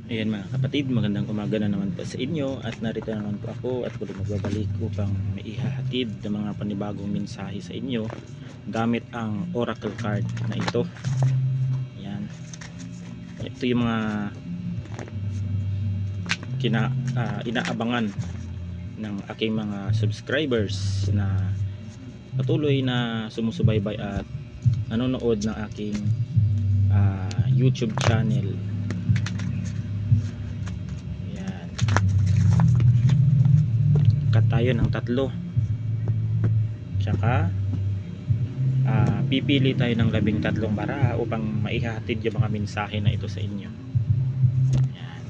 Ayan mga kapatid, magandang umaga na naman po sa inyo at narito naman po ako at muli magbabalik upang maihahatid ng mga panibagong mensahe sa inyo gamit ang oracle card na ito. Ayan. Ito yung mga inaabangan ng aking mga subscribers na patuloy na sumusubaybay at nanonood ng aking YouTube channel. Tayo ng tatlo, tsaka pipili tayo ng 13 bara upang maihatid yung mga mensahe na ito sa inyo. Ayan.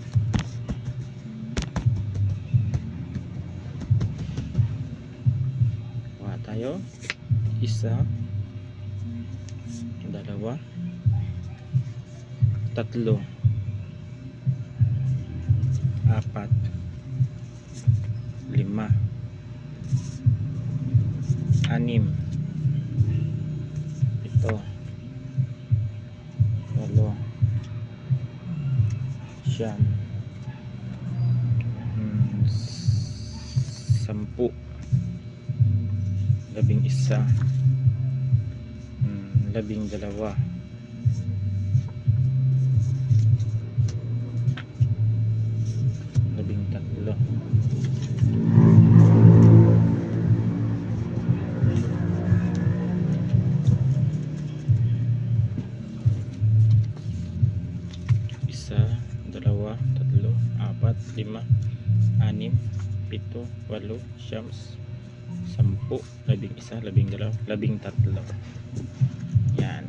Kuha tayo, isa, dalawa, tatlo, apat, lima, anim, ito, walo, siyam, sampu, 11, 12, 13, isa, dalawa, tatlo, apat, lima, anim, pito, walo, siyam, sampu, 11, 12, 13. Yan.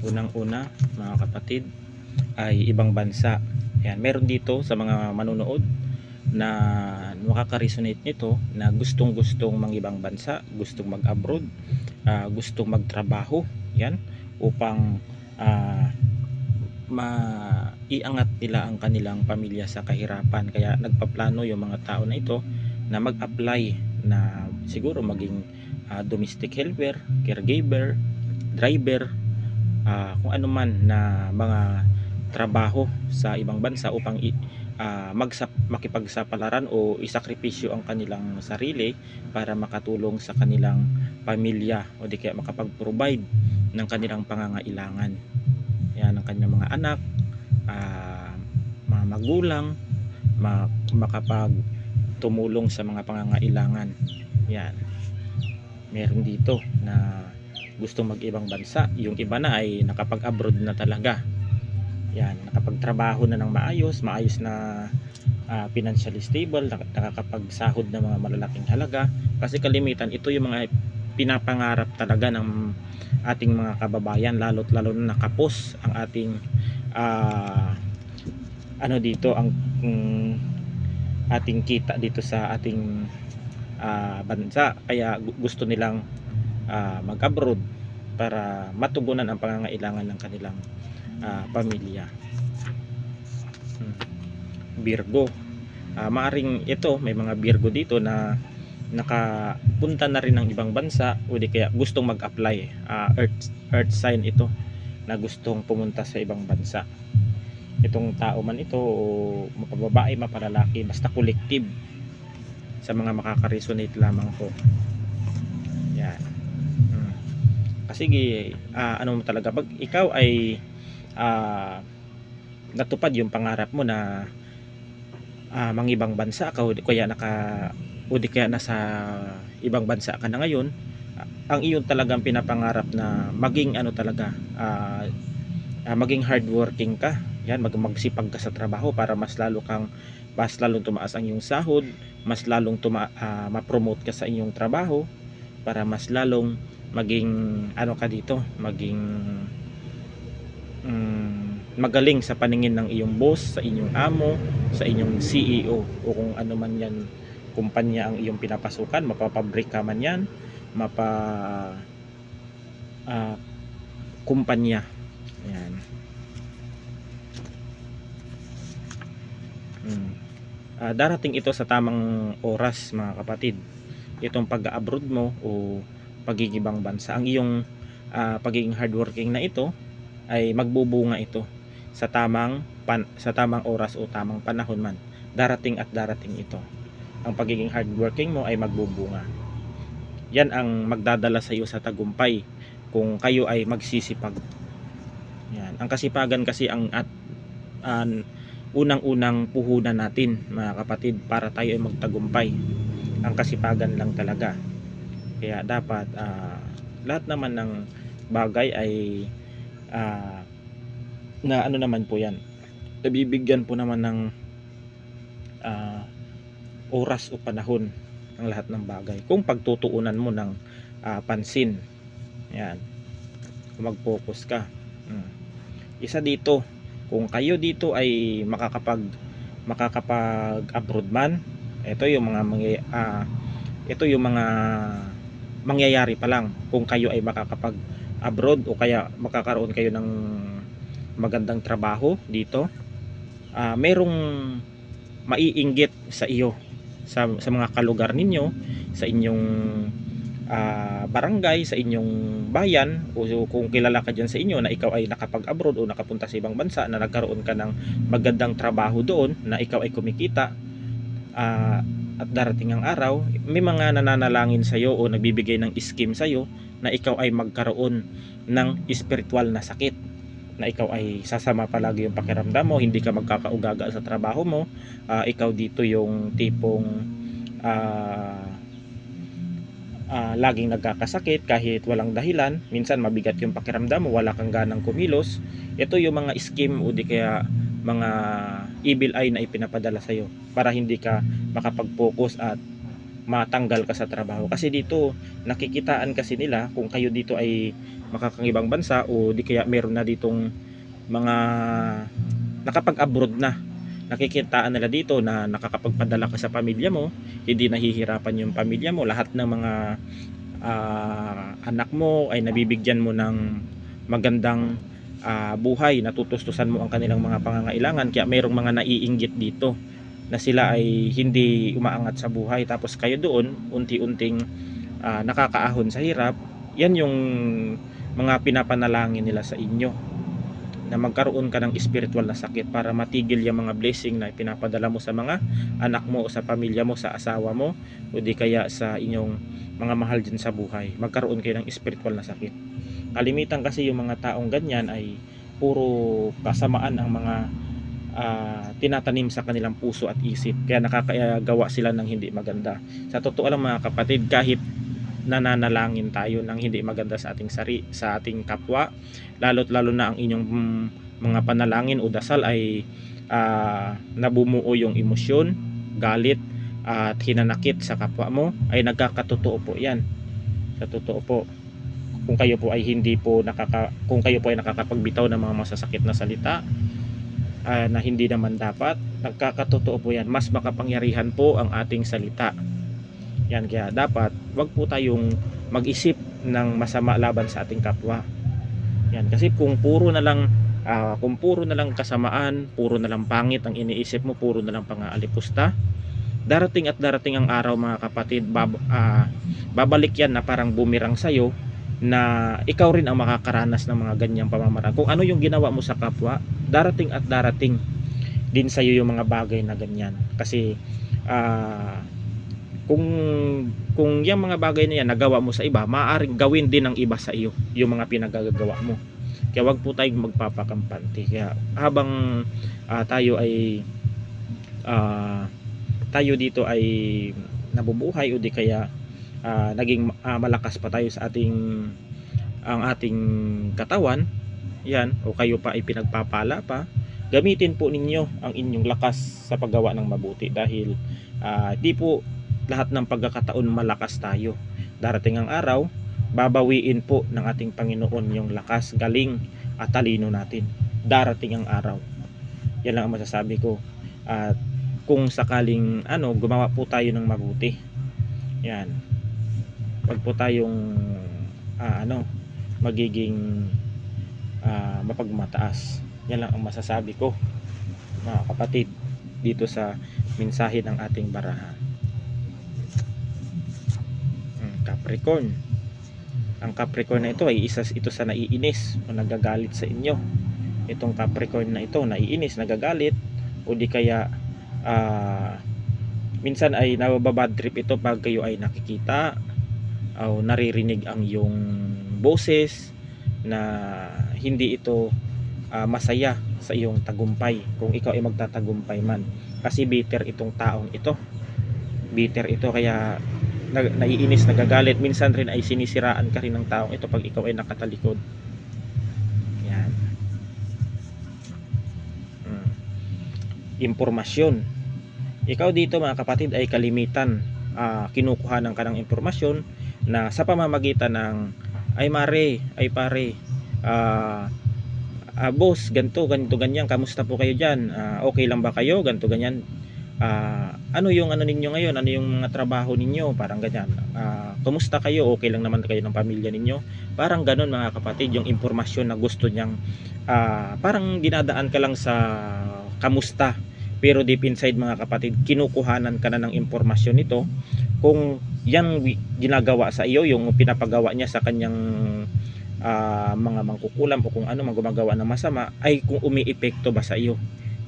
Unang-una mga kapatid ay ibang bansa. Yan, meron dito sa mga manonood na makaka-resonate nito na gustong-gustong mangibang bansa, gustong mag-abroad, gustong magtrabaho, yan, upang maiangat nila ang kanilang pamilya sa kahirapan. Kaya nagpaplano yung mga tao na ito na mag-apply na siguro maging domestic helper, caregiver, driver, kung ano man na mga trabaho sa ibang bansa upang makipagsapalaran o isakripisyo ang kanilang sarili para makatulong sa kanilang pamilya o di kaya makapag-provide ng kanilang pangangailangan. Yan, ang kanilang mga anak, mga magulang, makapagtumulong sa mga pangangailangan. Yan, meron dito na gustong mag-ibang bansa. Yung iba na ay nakapag-abroad na talaga. Yan, nakapagtrabaho na ng maayos na financially stable, nakakapagsahod ng mga malalaking halaga. Kasi kalimitan ito yung mga pinapangarap talaga ng ating mga kababayan, lalo na nakapos ang ating dito ang ating kita dito sa ating bansa. Kaya gusto nilang mag-abroad para matugunan ang pangangailangan ng kanilang pamilya. Virgo, maaring ito may mga Virgo dito na nakapunta na rin ng ibang bansa o di kaya gustong mag-apply, earth sign ito na gustong pumunta sa ibang bansa. Itong tao man ito o mapababae, mapalalaki, basta collective, sa mga makaka-resonate lamang po. Yan. Kasi ano mo talaga, pag ikaw ay natupad yung pangarap mo na mangibang bansa ka o di kaya nasa ibang bansa ka na ngayon, ang iyon talagang pinapangarap na maging maging hardworking ka. Yan, magsipag ka sa trabaho para mas lalong tumaas ang iyong sahod, mas lalong ma-promote ka sa iyong trabaho para mas lalong maging maging magaling sa paningin ng iyong boss, sa inyong amo, sa inyong CEO o kung ano man yan kumpanya ang iyong pinapasukan, mapapabrika man yan, kumpanya. Yan. Darating ito sa tamang oras mga kapatid, itong pag-abroad mo o pagigibang bansa. Ang iyong pagiging hardworking na ito ay magbubunga ito sa tamang oras o tamang panahon man. Darating at darating ito. Ang pagiging hardworking mo ay magbubunga. Yan ang magdadala sa iyo sa tagumpay kung kayo ay magsisipag. Yan. Ang kasipagan kasi ang unang-unang puhunan natin, mga kapatid, para tayo ay magtagumpay. Ang kasipagan lang talaga. Kaya dapat lahat naman ng bagay ay na ano naman po yan, nabibigyan po naman ng oras o panahon ang lahat ng bagay kung pagtutuunan mo ng pansin. Yan, kung mag-focus ka. Isa dito, kung kayo dito ay makakapag abroad man, ito yung mga mangyayari pa lang. Kung kayo ay makakapag abroad o kaya makakaroon kayo ng magandang trabaho dito, merong maiinggit sa iyo, sa mga kalugar ninyo, sa inyong barangay, sa inyong bayan, o kung kilala ka dyan sa inyo na ikaw ay nakapag-abroad o nakapunta sa ibang bansa, na nagkaroon ka ng magandang trabaho doon, na ikaw ay kumikita, at darating ang araw, may mga nananalangin sa iyo o nagbibigay ng scheme sa iyo na ikaw ay magkaroon ng spiritual na sakit, na ikaw ay sasama palagi yung pakiramdam mo, hindi ka magkakaugaga sa trabaho mo, ikaw dito yung tipong laging nagkakasakit kahit walang dahilan, minsan mabigat yung pakiramdam mo, wala kang ganang kumilos. Ito yung mga scheme o di kaya mga evil eye na ipinapadala sa iyo para hindi ka makapag-focus at matanggal ka sa trabaho. Kasi dito nakikitaan kasi nila kung kayo dito ay makakangibang bansa o di kaya meron na ditong mga nakapag-abroad na, nakikitaan nila dito na nakakapagpadala ka sa pamilya mo, hindi nahihirapan yung pamilya mo, lahat ng mga anak mo ay nabibigyan mo ng magandang buhay, natutustusan mo ang kanilang mga pangangailangan. Kaya mayroong mga naiinggit dito na sila ay hindi umaangat sa buhay, tapos kayo doon unti-unting nakakaahon sa hirap. Yan yung mga pinapanalangin nila sa inyo, na magkaroon ka ng spiritual na sakit para matigil yung mga blessing na pinapadala mo sa mga anak mo o sa pamilya mo, sa asawa mo, o di kaya sa inyong mga mahal din sa buhay. Magkaroon kayo ng spiritual na sakit. Kalimitan kasi yung mga taong ganyan ay puro kasamaan ang mga tinatanim sa kanilang puso at isip, kaya nakakagawa sila ng hindi maganda. Sa totoo lang mga kapatid, kahit nananalangin tayo ng hindi maganda sa ating kapwa, lalo na ang inyong mga panalangin o dasal ay nabumuo yung emosyon, galit at hinanakit sa kapwa mo, ay nagkakatotoo po yan. Sa totoo po, kung kayo po ay nakakapagbitaw ng mga masasakit na salita na hindi naman dapat, nagkakatotoo po yan. Mas makapangyarihan po ang ating salita. Yan, kaya dapat wag po tayong mag-isip ng masama laban sa ating kapwa. Yan, kasi kung puro na lang kasamaan, puro na lang pangit ang iniisip mo, puro na lang pang-aalipusta, darating at darating ang araw mga kapatid, babalik yan na parang bumirang sa'yo, na ikaw rin ang makakaranas ng mga ganyang pamamaraan. Kung ano yung ginawa mo sa kapwa, darating at darating din sa'yo yung mga bagay na ganyan. Kasi kung yung mga bagay na yan nagawa mo sa iba, maaaring gawin din ng iba sa iyo yung mga pinagagawa mo. Kaya wag po tayong magpapakampante. Kaya habang tayo dito ay nabubuhay, o di kaya naging malakas pa tayo sa ang ating katawan, yan, o kayo pa ay pinagpapala pa, gamitin po ninyo ang inyong lakas sa paggawa ng mabuti, dahil di po lahat ng pagkakataon malakas tayo. Darating ang araw, babawiin po ng ating Panginoon yung lakas, galing at talino natin. Darating ang araw. Yan lang ang masasabi ko. At kung sakaling gumawa po tayo ng mabuti, yan, wag po tayong magiging mapagmataas. Yan lang ang masasabi ko mga kapatid dito sa mensahe ng ating baraha. Capricorn, Ang Capricorn na ito ay isa ito sa naiinis o nagagalit sa inyo. Itong Capricorn na ito naiinis, nagagalit, o di kaya minsan ay nababad trip ito pag kayo ay nakikita o naririnig ang iyong boses na hindi ito masaya sa iyong tagumpay, kung ikaw ay magtatagumpay man, kasi bitter itong taong ito, bitter ito, kaya naiinis, nagagalit. Minsan rin ay sinisiraan ka rin ng taong ito pag ikaw ay nakatalikod. Yan. Impormasyon. Ikaw dito mga kapatid ay kalimitan kinukuhanan ka ng impormasyon na sa pamamagitan ng ay mare, ay pare, boss, ganto ganyan, kamusta po kayo dyan, okay lang ba kayo, ganto ganyan, ano yung ano ninyo ngayon, ano yung mga trabaho ninyo, parang ganyan, kumusta kayo, okay lang naman kayo ng pamilya ninyo, parang ganon mga kapatid, yung impormasyon na gusto niyang parang dinadaan ka lang sa kamusta, pero deep inside mga kapatid, kinukuhanan ka na ng impormasyon nito. Kung yan ginagawa sa iyo, yung pinapagawa niya sa kanyang mga mangkukulam o kung ano mang gumagawa ng masama, ay kung umiepekto ba sa iyo,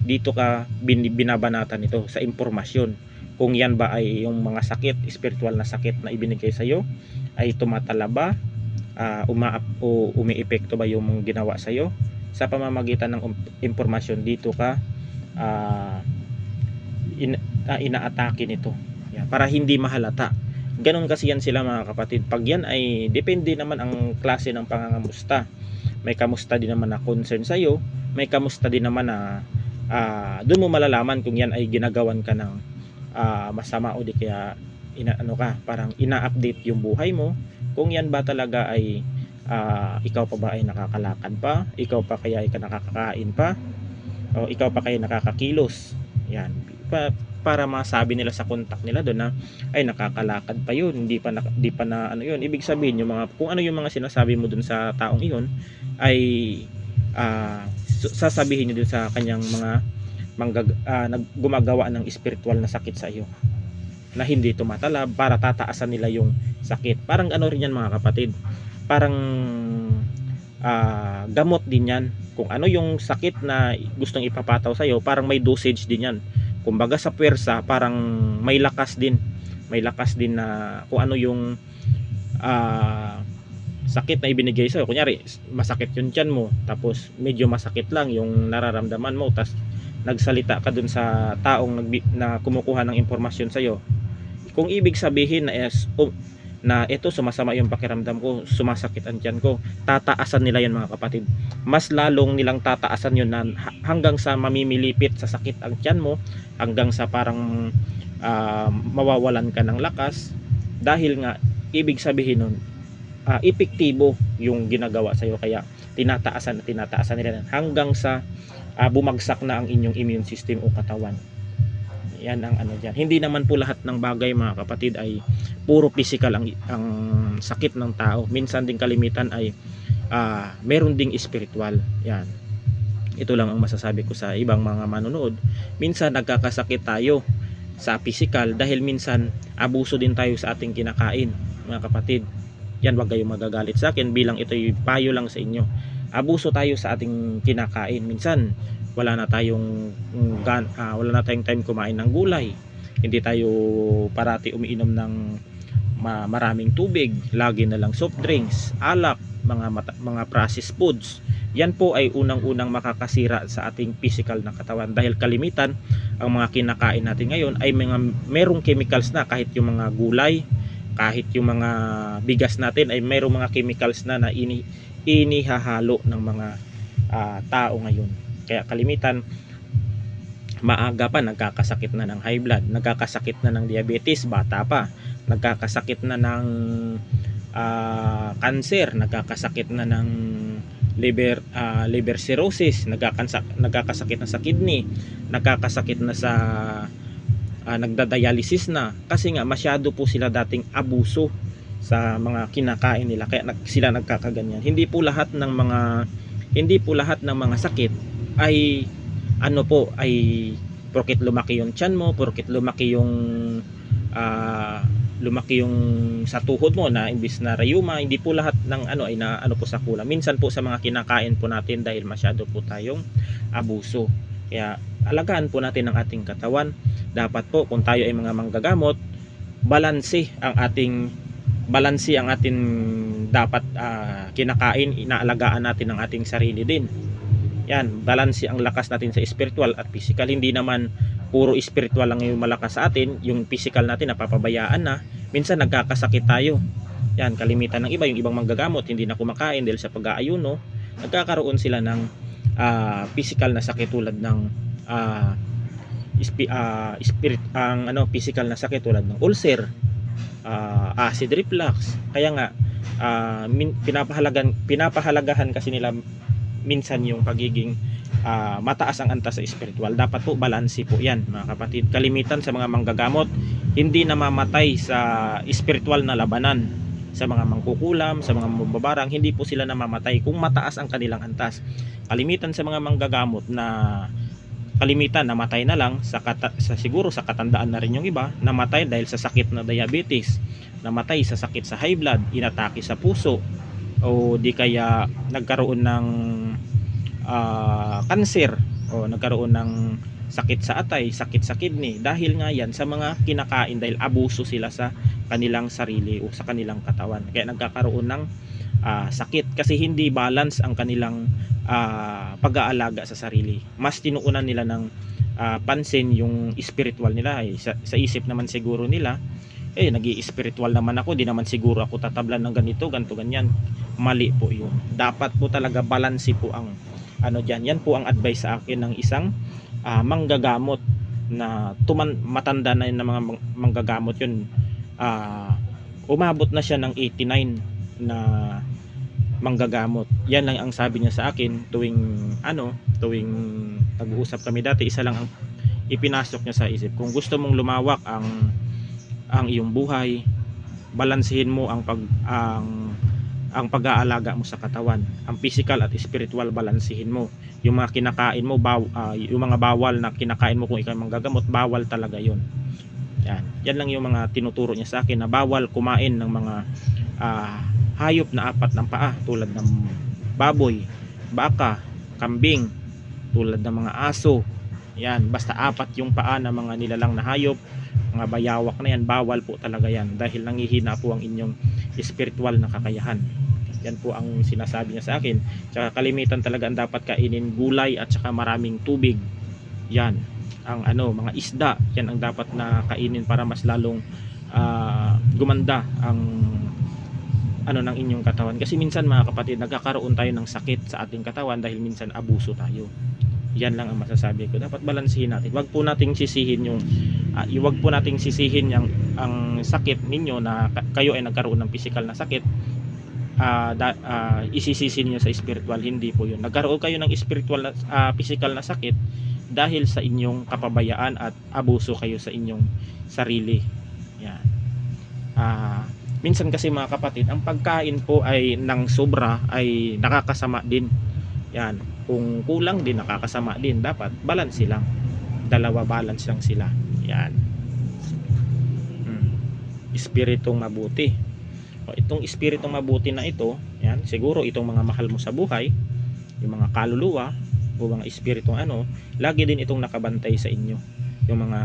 dito ka binabanatan nito sa impormasyon. Kung yan ba ay yung mga sakit, spiritual na sakit na ibinigay sa iyo, ay tumatala ba, o umiepekto ba yung ginawa sa iyo, sa pamamagitan ng impormasyon, dito ka inaatake nito. Yan, para hindi mahalata. Ganon kasi yan sila mga kapatid. Pag yan ay depende naman ang klase ng pangangamusta. May kamusta din naman na concern sa iyo, may kamusta din naman na doon mo malalaman kung yan ay ginagawan ka ng masama o di kaya parang ina-update yung buhay mo. Kung yan ba talaga ay ikaw pa ba ay nakakalakad pa, ikaw pa kaya ay nakakakain pa, o ikaw pa kaya nakakakilos. Yan, para masabi nila sa contact nila doon na ay nakakalakad pa yun, hindi pa na ano yun. Ibig sabihin yung mga, kung ano yung mga sinasabi mo doon sa taong iyon ay sasabihin niyo doon sa kanyang mga gumagawa ng spiritual na sakit sa iyo na hindi tumatalab, para tataasan nila yung sakit. Parang ano rin yan mga kapatid, parang gamot din yan. Kung ano yung sakit na gustong ipapataw sa iyo, parang may dosage din yan. Kumbaga sa puwersa, parang may lakas din na kung ano yung sakit na ibinigay sa iyo. Kunyari masakit yung tiyan mo, tapos medyo masakit lang yung nararamdaman mo, tapos nagsalita ka dun sa taong na kumukuha ng impormasyon sa iyo. Kung ibig sabihin na ito, sumasama yung pakiramdam ko, sumasakit ang tiyan ko, tataasan nila yan mga kapatid. Mas lalong nilang tataasan yun na hanggang sa mamimilipit sa sakit ang tiyan mo, hanggang sa parang mawawalan ka ng lakas, dahil nga ibig sabihin nun epektibo yung ginagawa sa iyo, kaya tinataasan nila hanggang sa bumagsak na ang inyong immune system o katawan. Yan ang ano dyan. Hindi naman po lahat ng bagay mga kapatid ay puro physical ang sakit ng tao. Minsan din kalimitan ay meron ding spiritual. Yan. Ito lang ang masasabi ko sa ibang mga manonood. Minsan nagkakasakit tayo sa physical dahil minsan abuso din tayo sa ating kinakain mga kapatid. Yan, wag kayong magagalit sa akin, bilang ito'y payo lang sa inyo. Abuso tayo sa ating kinakain. Minsan wala na tayong time kumain ng gulay, hindi tayo parati umiinom ng maraming tubig, lagi na lang soft drinks, alak, mga processed foods. Yan po ay unang-unang makakasira sa ating physical na katawan, dahil kalimitan ang mga kinakain natin ngayon ay merong chemicals na. Kahit yung mga gulay, kahit yung mga bigas natin ay merong mga chemicals na inihahalo ng mga tao ngayon. Kaya kalimitan maaga pa nagkakasakit na ng high blood, nagkakasakit na ng diabetes bata pa, nagkakasakit na ng cancer, nagkakasakit na ng liver cirrhosis, nagkakasakit na sa kidney, nagkakasakit na sa nagdadialysis na, kasi nga masyado po sila dating abuso sa mga kinakain nila, kaya sila nagkakaganyan. Hindi po lahat ng mga sakit ay porket lumaki yung tiyan mo, porket lumaki yung lumaki yung sa tuhod mo na imbis na rayuma, hindi po lahat ng ano ay na ano po sa kulam. Minsan po sa mga kinakain po natin dahil masyado po tayong abuso. Kaya alagaan po natin ang ating katawan. Dapat po kung tayo ay mga manggagamot, balanse ang ating dapat kinakain, inaalagaan natin ang ating sarili din. Yan, balanse ang lakas natin sa spiritual at physical. Hindi naman puro spiritual lang yung malakas sa atin, yung physical natin napapabayaan na. Minsan nagkakasakit tayo. Yan, kalimitan ng iba, yung ibang manggagamot hindi na kumakain dahil sa pag-aayuno, nagkakaroon sila ng physical na sakit tulad ng physical na sakit tulad ng ulcer, acid reflux. Kaya nga pinapahalagahan kasi nila minsan yung pagiging mataas ang antas sa spiritual. Dapat po balanse po yan mga kapatid. Kalimitan sa mga manggagamot hindi namamatay sa spiritual na labanan. Sa mga mangkukulam, sa mga mambabarang, hindi po sila namamatay kung mataas ang kanilang antas. Kalimitan sa mga manggagamot na kalimitan namatay na lang siguro sa katandaan na rin yung iba, namatay dahil sa sakit na diabetes, namatay sa sakit sa high blood, inatake sa puso, o di kaya nagkaroon ng cancer, o nagkaroon ng sakit sa atay, sakit sa kidney, dahil nga yan sa mga kinakain, dahil abuso sila sa kanilang sarili o sa kanilang katawan. Kaya nagkakaroon ng sakit kasi hindi balance ang kanilang pag-aalaga sa sarili. Mas tinuunan nila ng pansin yung spiritual nila. Sa isip naman siguro nila, nag-i-spiritual naman ako, di naman siguro ako tatablan ng ganito, ganito, ganyan. Mali po yun. Dapat po talaga balanse po ang dyan. Yan po ang advice sa akin ng isang manggagamot na matanda na yun ng mga manggagamot yun. Umabot na siya ng 89 na manggagamot. Yan lang ang sabi niya sa akin tuwing nag-uusap kami dati. Isa lang ang ipinasok niya sa isip: kung gusto mong lumawak ang iyong buhay, balansehin mo ang pag-aalaga mo sa katawan. Ang physical at spiritual balansehin mo. Yung mga kinakain mo, yung mga bawal na kinakain mo, kung ikaw manggagamot, bawal talaga yun. Yan lang yung mga tinuturo niya sa akin, na bawal kumain ng mga hayop na 4 ng paa tulad ng baboy, baka, kambing, tulad ng mga aso. Yan, basta 4 yung paa ng mga nilalang na hayop, mga bayawak na yan, bawal po talaga yan dahil nangihina po ang inyong spiritual na kakayahan. Yan po ang sinasabi niya sa akin. Tsaka kalimitan talaga ang dapat kainin gulay at saka maraming tubig. Yan ang mga isda, yan ang dapat na kainin para mas lalong gumanda ang ng inyong katawan. Kasi minsan mga kapatid, nagkakaroon tayo ng sakit sa ating katawan dahil minsan abuso tayo. Yan lang ang masasabi ko. Dapat balansehin natin. Wag po nating sisihin ang sakit ninyo na kayo ay nagkaroon ng physical na sakit. Isisisi niyo sa spiritual. Hindi po yun. Nagkaroon kayo ng spiritual na physical na sakit dahil sa inyong kapabayaan at abuso kayo sa inyong sarili. Yan. Minsan kasi mga kapatid, ang pagkain po ay ng sobra ay nakakasama din. Yan. Kung kulang din, nakakasama din. Dapat balance lang. Dalawa balance lang sila. Yan. Espiritong mabuti. Itong espiritong mabuti na ito, yan, siguro itong mga mahal mo sa buhay, yung mga kaluluwa o mga espiritong lagi din itong nakabantay sa inyo. Yung mga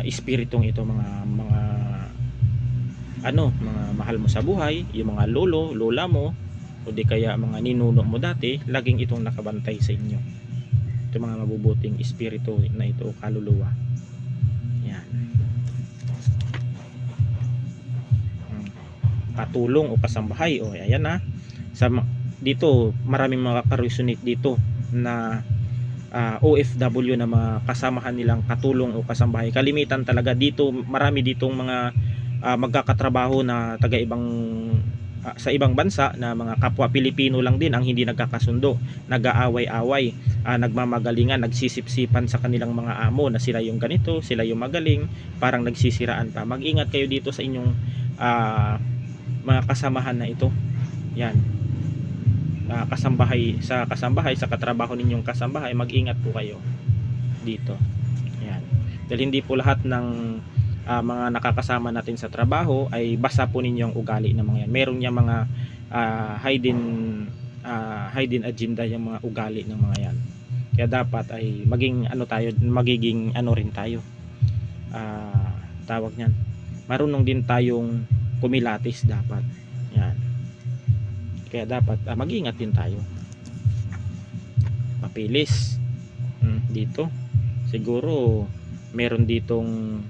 espiritong ito, mga mahal mo sa buhay, yung mga lola mo, o di kaya mga ninuno mo dati, laging itong nakabantay sa inyo. Ito mga mabubuting espiritu na ito, kaluluwa. Yan. Katulong o kasambahay, ayan na. Dito maraming makaka-resonate dito na OFW na mga kasamahan nilang katulong o kasambahay. Kalimitan talaga dito, marami ditong mga magkakatrabaho na sa ibang bansa na mga kapwa Pilipino lang din ang hindi nagkakasundo, nag-aaway-away, nagmamagalingan, nagsisipsipan sa kanilang mga amo na sila yung ganito, sila yung magaling, parang nagsisiraan pa. Mag-ingat kayo dito sa inyong mga kasamahan na ito. Yan. Sa katrabaho ninyong kasambahay, mag-ingat po kayo dito. Yan. Dahil hindi po lahat ng mga nakakasama natin sa trabaho ay basa po ninyo ang ugali ng mga yan. Meron niya mga hidden agenda yung mga ugali ng mga yan. Kaya dapat ay magiging ano rin tayo, tawag niyan, marunong din tayong kumilatis dapat yan. Kaya dapat mag-ingat din tayo. Papilis dito siguro meron ditong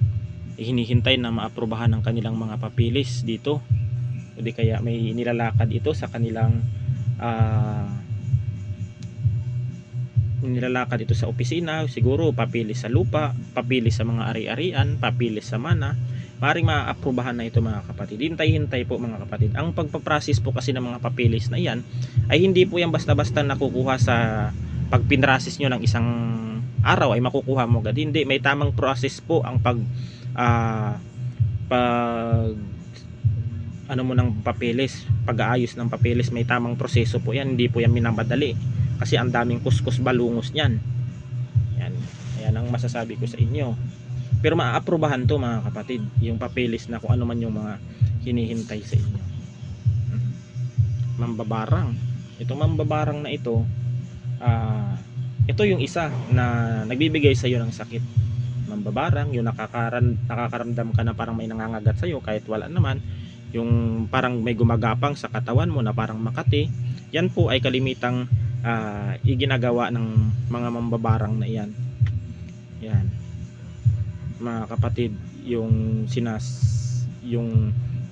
hinihintay na maaprubahan ng kanilang mga papilis dito, o di kaya may nilalakad ito sa kanilang nilalakad ito sa opisina. Siguro papilis sa lupa, papilis sa mga ari-arian, papilis sa mana. Maring maaprubahan na ito mga kapatid. Hintay-hintay po mga kapatid. Ang pagpaprocess po kasi ng mga papilis na yan ay hindi po yan basta-basta nakukuha sa pag pinrasis nyo ng isang araw ay makukuha mo agad. Hindi, may tamang process po ang ano mo ng papeles, pag-aayos ng papeles. May tamang proseso po yan, hindi po yan minamadali kasi ang daming kuskus balungos niyan. Yan ang masasabi ko sa inyo. Pero maaaprubahan to mga kapatid, yung papeles na kung ano man yung mga hinihintay sa inyo. Mambabarang, itong mambabarang na ito, ito yung isa na nagbibigay sa iyo ng sakit. Mambabarang, yung nakakaramdam ka na parang may nangangagat sa iyo kahit wala naman, yung parang may gumagapang sa katawan mo na parang makati. Yan po ay kalimitang iginagawa ng mga mambabarang na yan. Yan mga kapatid, yung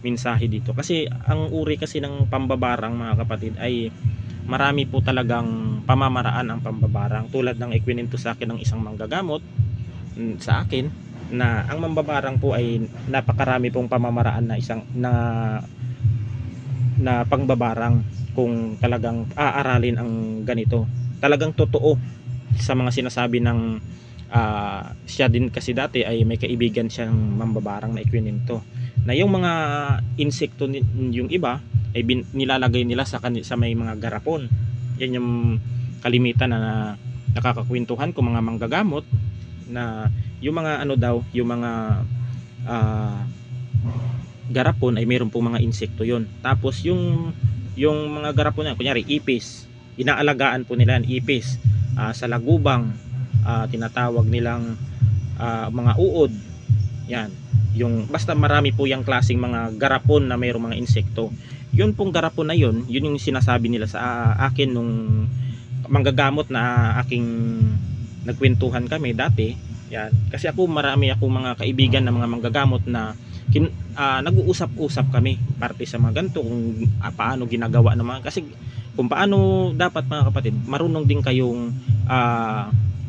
mensahe dito, kasi ang uri kasi ng pambabarang mga kapatid ay marami po talagang pamamaraan ang pambabarang. Tulad ng ikwinento sa akin ng isang manggagamot sa akin na ang mambabarang po ay napakarami pong pamamaraan na pangbabarang. Kung talagang aaralin ang ganito, talagang totoo sa mga sinasabi ng siya din kasi dati ay may kaibigan siyang mambabarang na ikwinento na yung mga insekto yung iba ay nilalagay nila sa may mga garapon. Yan yung kalimitan na nakakakwentuhan ko mga manggagamot, na yung mga ano daw, yung mga garapon ay mayroon pong mga insekto yon. Tapos yung mga garapon na kunyari ipis, inaalagaan po nila ang ipis. Sa lagubang tinatawag nilang mga uod. Yan, yung basta marami po yung klaseng mga garapon na mayroong mga insekto. Yun pong garapon na yun yung sinasabi nila sa akin nung manggagamot na aking nagkwentuhan kami dati. Yan, kasi marami akong mga kaibigan na mga manggagamot na nag-uusap-usap kami parte sa mga ganito kung paano ginagawa ng mga, kasi kung paano dapat mga kapatid, marunong din kayong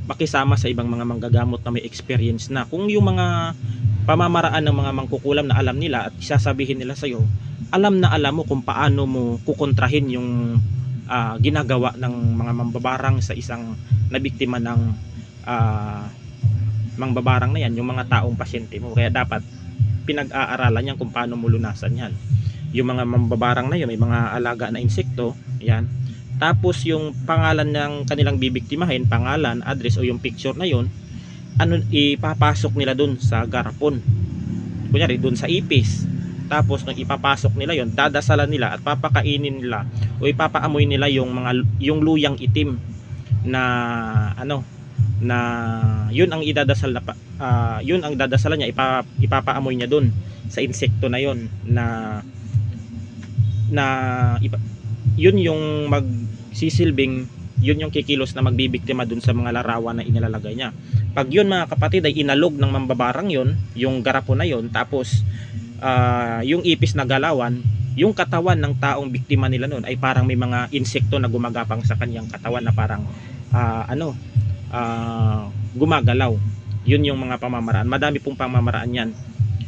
makisama sa ibang mga manggagamot na may experience na. Kung yung mga pamamaraan ng mga mangkukulam na alam nila at isasabihin nila sa iyo, alam mo kung paano mo kukontrahin yung ginagawa ng mga mambabarang sa isang nabiktima ng mangbabarang na yan, yung mga taong pasyente mo. Kaya dapat pinag-aaralan yan kung paano mo lunasan yan. Yung mga mambabarang na yun, may mga alaga na insekto yan. Tapos yung pangalan ng kanilang bibiktimahin, pangalan, address o yung picture na yun, ipapasok nila dun sa garapon, kunyari dun sa ipis. Tapos nang ipapasok nila yon, dadasalan nila at papakainin nila o ipapaamoy nila yung luyang itim na na yun ang idadasal na yun ang dadasalan niya, ipapaamoy niya dun sa insekto na yon yun yung magsisilbing, yun yung kikilos na magbibiktima dun sa mga larawan na inilalagay niya. Pag yun mga kapatid ay inalog ng mambabarang yon, yung garapon na yon, tapos yung ipis na galawan, yung katawan ng taong biktima nila noon ay parang may mga insekto na gumagapang sa kanyang katawan na parang gumagalaw. Yun yung mga pamamaraan. Madami pong pamamaraan yan.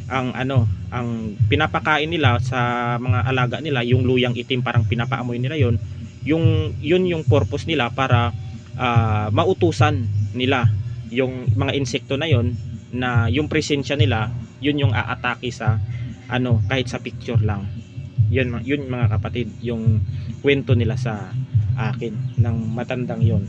Ang pinapakain nila sa mga alaga nila, yung luyang itim, parang pinapaamoy nila yun yung purpose nila para mautusan nila yung mga insekto na yon, na yung presensya nila yun yung aatake sa kahit sa picture lang. Yun mga kapatid, yung kwento nila sa akin ng matandang yon.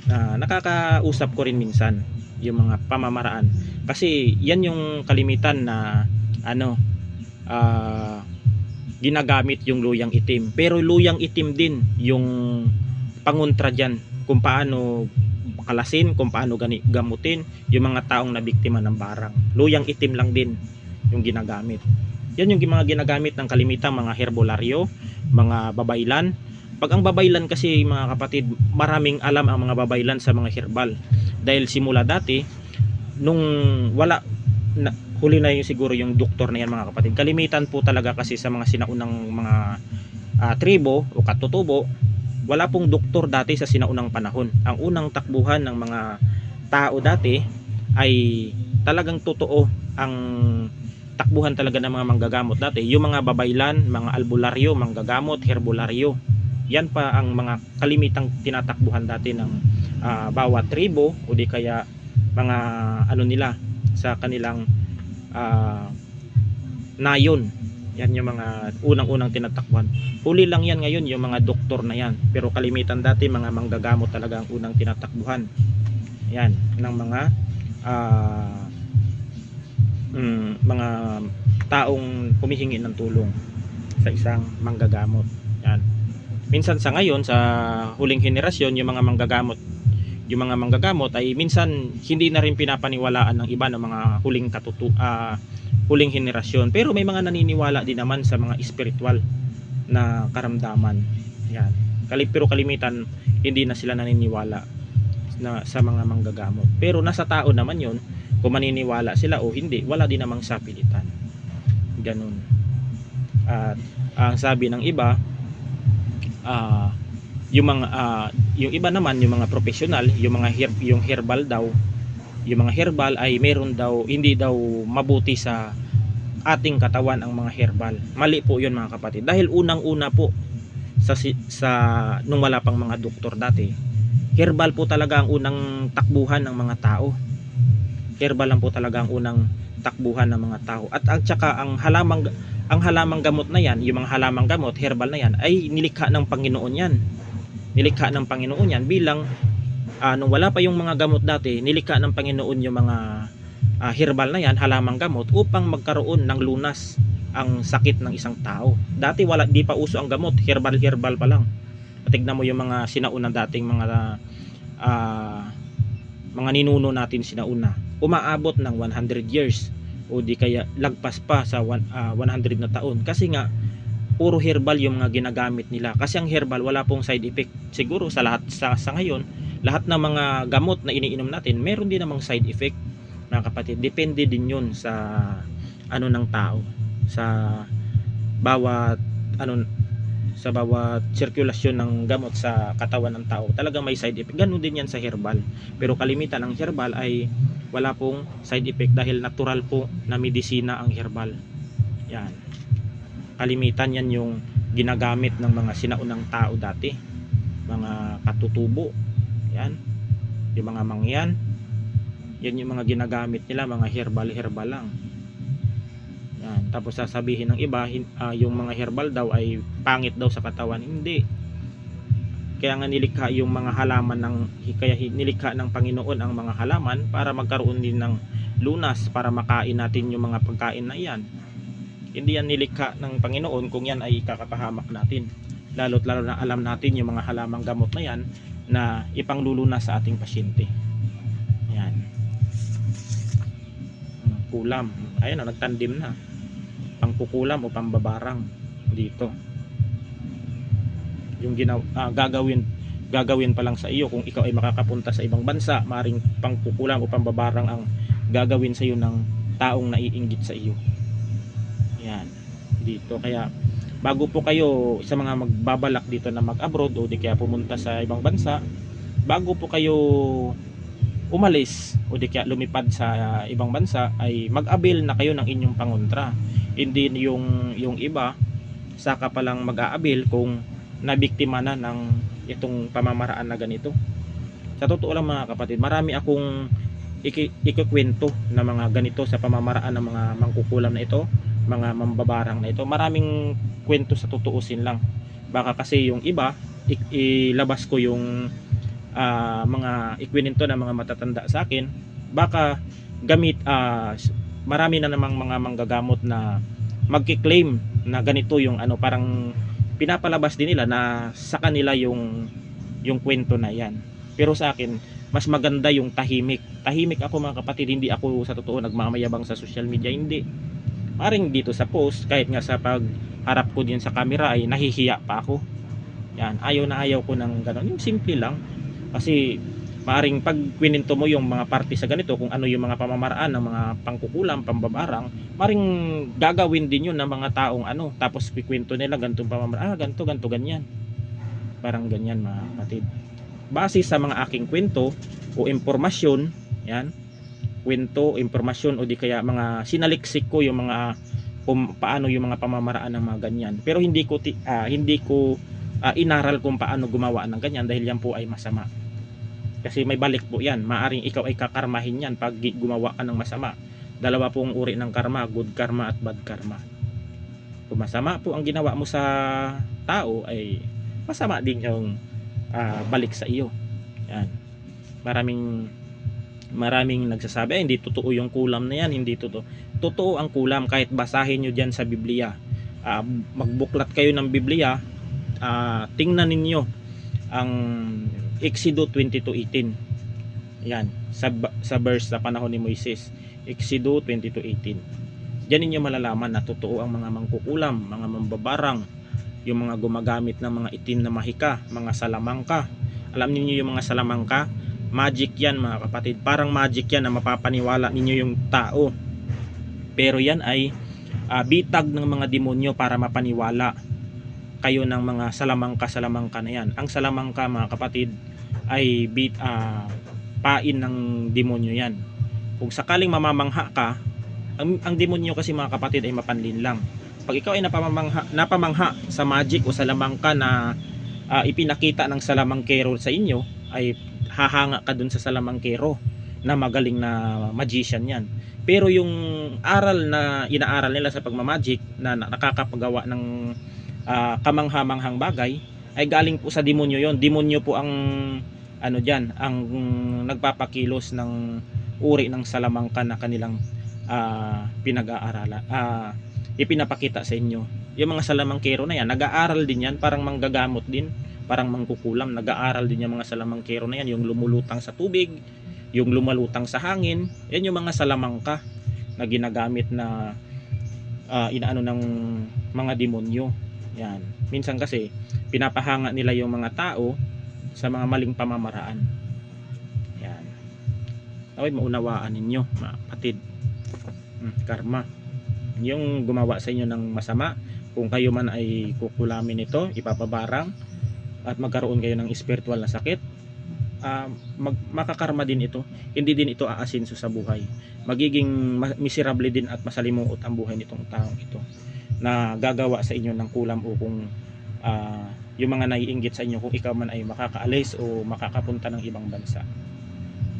Nakakausap ko rin minsan yung mga pamamaraan Kasi yan yung kalimitan na ano, ginagamit yung luyang itim. Pero luyang itim din yung pangontra dyan kung paano kalasin, kung paano gamutin yung mga taong nabiktima ng barang. Luyang itim lang din yung ginagamit. Yan yung mga ginagamit ng kalimitang mga herbolaryo, mga babaylan. Pag ang babaylan kasi mga kapatid, maraming alam ang mga babaylan sa mga herbal. Dahil simula dati, nung wala, huli na yung siguro yung doktor na yan mga kapatid. Kalimitan po talaga kasi sa mga sinaunang mga tribo o katutubo, wala pong doktor dati sa sinaunang panahon. Ang unang takbuhan ng mga tao dati ay talagang totoo ang takbuhan talaga ng mga manggagamot dati. Yung mga babaylan, mga albularyo, manggagamot, herbolaryo. Yan pa ang mga kalimitang tinatakbuhan dati ng bawat tribo o di kaya mga ano nila sa kanilang nayon. Yan yung mga unang-unang tinatakbuhan. Huli lang yan ngayon yung mga doktor na yan. Pero kalimitan dati mga manggagamot talaga ang unang tinatakbuhan. Yan ng mga taong humihingi ng tulong sa isang manggagamot. Yan. Minsan sa ngayon sa huling henerasyon yung mga manggagamot ay minsan hindi na rin pinapaniwalaan ng iba ng mga huling henerasyon, pero may mga naniniwala din naman sa mga espiritual na karamdaman. Yan. Pero kalimitan hindi na sila naniniwala sa mga manggagamot. Pero nasa tao naman yon kung maniniwala sila o hindi, wala din namang sapilitan. Ganun. At ang sabi ng iba, yung iba naman, yung mga professional, yung herbal daw, yung mga herbal ay meron daw, hindi daw mabuti sa ating katawan ang mga herbal. Mali po yun mga kapatid. Dahil unang-una po sa nung wala pang mga doktor dati, herbal po talaga ang unang takbuhan ng mga tao. Herbal lang po talaga ang unang takbuhan ng mga tao. At tsaka ang halamang gamot na yan, yung mga halamang gamot, herbal na yan, ay nilikha ng Panginoon yan. Nilikha ng Panginoon yan bilang nung wala pa yung mga gamot dati, nilikha ng Panginoon yung mga herbal na yan, halamang gamot, upang magkaroon ng lunas ang sakit ng isang tao. Dati di pa uso ang gamot, herbal pa lang. Tignan mo yung mga sinaunang dating mga ninuno natin sinauna, umaabot ng 100 years o di kaya lagpas pa sa 100 na taon, kasi nga puro herbal yung mga ginagamit nila. Kasi ang herbal wala pong side effect. Siguro sa ngayon, lahat ng mga gamot na iniinom natin meron din namang side effect mga kapatid. Depende din yun sa ng tao, sa bawat sirkulasyon ng gamot sa katawan ng tao. Talagang may side effect. Ganun din yan sa herbal. Pero kalimitan ng herbal ay wala pong side effect dahil natural po na medisina ang herbal. Yan. Kalimitan yan yung ginagamit ng mga sinaunang tao dati. Mga katutubo. Yan. Yung mga mangyan. Yan yung mga ginagamit nila, mga herbal lang. Yan. Tapos sasabihin ng iba, yung mga herbal daw ay pangit daw sa katawan. Hindi. Kaya nga nilikha yung mga halaman kaya nilikha ng Panginoon ang mga halaman para magkaroon din ng lunas, para makain natin yung mga pagkain na iyan. Hindi yan nilikha ng Panginoon kung yan ay kakapahamak natin. Lalo't lalo na alam natin yung mga halamang gamot na yan na ipanglulunas sa ating pasyente. Yan. Kulam. Ayun, nagtandim na. Pangkukulam o pambabarang dito. Yung gagawin pa lang sa iyo kung ikaw ay makakapunta sa ibang bansa, maring pangkukulam o pambabarang ang gagawin sa iyo ng taong naiinggit sa iyo. Yan. Dito. Kaya bago po kayo sa mga magbabalak dito na mag-abroad o di kaya pumunta sa ibang bansa, bago po kayo umalis o di kaya lumipad sa ibang bansa, ay mag-avail na kayo ng inyong pangontra. Hindi yung iba saka pa lang mag-aabil kung nabiktima na ng itong pamamaraan na ganito. Sa totoo lang mga kapatid, marami akong ikikwento na mga ganito sa pamamaraan ng mga mangkukulam na ito, mga mambabarang na ito. Maraming kwento sa tutuusin lang. Baka kasi yung iba ilabas ko yung mga ikwininto ng mga matatanda sa akin, baka marami na namang mga manggagamot na magki-claim na ganito yung ano, parang pinapalabas din nila na sa kanila yung kwento na yan. Pero sa akin, mas maganda yung tahimik. Tahimik ako mga kapatid, hindi ako sa totoo nagmamayabang sa social media, hindi. Maring dito sa post, kahit nga sa pagharap ko din sa camera ay nahihiya pa ako. Yan, ayaw na ayaw ko ng gano'n. Yung simple lang. Kasi maaring pag kwininto mo yung mga parte sa ganito, kung ano yung mga pamamaraan ng mga pangkukulam, pambabarang, maring gagawin din yun ng mga taong ano, tapos kikwento nila ganitong pamamaraan, ganito, ganito, ganyan. Parang ganyan mga kapatid. Base sa mga aking kwento o impormasyon, yan, kwento, impormasyon o di kaya mga sinaliksik ko yung mga kung paano yung mga pamamaraan ng mga ganyan. Pero hindi ko inaral kung paano gumawa ng ganyan dahil yan po ay masama. Kasi may balik po yan. Maaring ikaw ay kakarmahin yan pag gumawa ka ng masama. Dalawa pong uri ng karma, good karma at bad karma. Kung masama po ang ginawa mo sa tao, ay masama din yung balik sa iyo. Yan. Maraming nagsasabi, ay, hindi totoo yung kulam na yan, hindi totoo. Totoo ang kulam, kahit basahin nyo dyan sa Biblia. Magbuklat kayo ng Biblia, tingnan ninyo ang Exodo 22:18. Yan, sa verse sa panahon ni Moises, Exodo 22:18. Diyan ninyo malalaman na totoo ang mga mangkukulam, mga mambabarang, yung mga gumagamit ng mga itim na mahika, mga salamangka. Alam niyo yung mga salamangka, magic yan mga kapatid. Parang magic yan na mapapaniwala ninyo yung tao. Pero yan ay bitag ng mga demonyo para mapaniwala kayo ng mga salamangka na yan. Ang salamangka mga kapatid ay pain ng demonyo yan. Kung sakaling mamamangha ka, ang demonyo kasi mga kapatid ay mapanlin lang. Pag ikaw ay napamangha sa magic o salamangka na ipinakita ng salamangkero sa inyo, ay hahanga ka dun sa salamangkero na magaling na magician yan. Pero yung aral na inaaral nila sa pagmamagic na nakakapagawa ng kamangha-manghang bagay ay galing po sa demonyo yon. Demonyo po ang ano diyan, ang nagpapakilos ng uri ng salamangka na kanilang pinag-aaralan, ipinapakita sa inyo. Yung mga salamangkero na yan, nag-aaral din yan, parang manggagamot din, parang mangkukulam, nag-aaral din yung mga salamangkero na yan, yung lumulutang sa tubig, yung lumalutang sa hangin, yan yung mga salamangka na ginagamit na inaano ng mga demonyo. Yan. Minsan kasi pinapahanga nila yung mga tao sa mga maling pamamaraan. Yan. Naway maunawaan ninyo, mga kapatid. Karma. Yung gumawa sa inyo ng masama, kung kayo man ay kukulamin ito, ipapabarang at magkaroon kayo ng spiritual na sakit, makakarma din ito. Hindi din ito aasinso sa buhay. Magiging miserable din at masalimuot ang buhay nitong taong ito na gagawa sa inyo ng kulam o kung yung mga naiinggit sa inyo kung ikaw man ay makakaalis o makakapunta ng ibang bansa.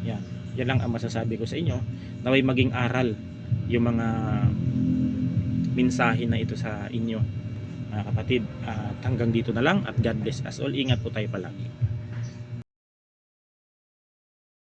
Yan lang ang masasabi ko sa inyo. Naway maging aral yung mga mensahe na ito sa inyo mga kapatid. Hanggang dito na lang at God bless us all. Ingat po tayo palagi.